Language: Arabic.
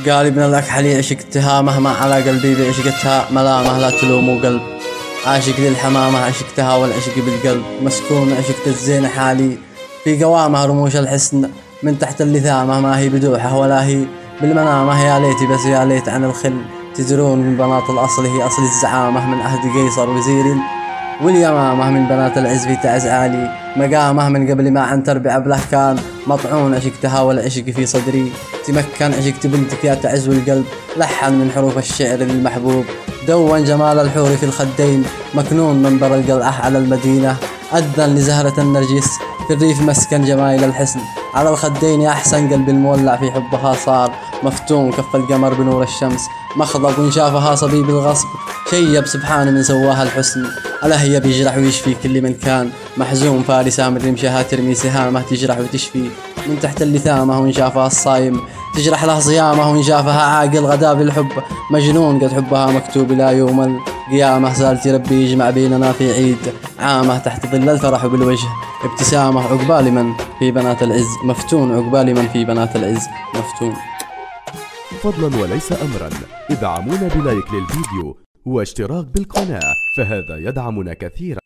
قال ابن الأكحلي عشقتها مهما على قلبي بعشقتها، ملامه لا تلوموا قلب. عاشق للحمامة عشقتها والعشق بالقلب، مسكون عشقت الزين حالي في قوامه رموش الحسن، من تحت اللثامة ما هي بدوحة ولا هي بالمنامة. يا ليتي بس يا ليت عن الخل، تدرون من بنات الأصل هي أصل الزعامة، من عهد قيصر وزير واليمامة، من بنات العز في تعز عالي مقامه، من قبل ما عن تربع بله كان مطعون. عشقتها والعشق في صدري تمكن، عشقت بنتك يا تعز والقلب، لحن من حروف الشعر للمحبوب، دون جمال الحور في الخدين، مكنون منبر القلعة على المدينة، أذن لزهرة النرجس في الريف مسكن جمايل الحسن، على الخدين يا أحسن قلب المولع في حبها صار مفتون، كف القمر بنور الشمس مخضب، وإن شافها صبي بالغصب شيب سبحان من سواها الحسن. ألا هي بيجرح ويشفي كل من كان محزون، فارسة من رمشها ترمي سهامه، تجرح وتشفي من تحت اللثامة، وإن شافها الصايم تجرح له صيامه، وإن شافها عاقل غدا بالحب مجنون، قد حبها مكتوب إلى يوم القيامة. سألت ربي يجمع بيننا في عيد عامه، تحت ظل الفرح بالوجه ابتسامة، عقبال من في بنات العز مفتون، عقبال من في بنات العز مفتون. فضلا وليس أمرا، ادعمونا بلايك للفيديو واشتراك بالقناة، فهذا يدعمنا كثيرا.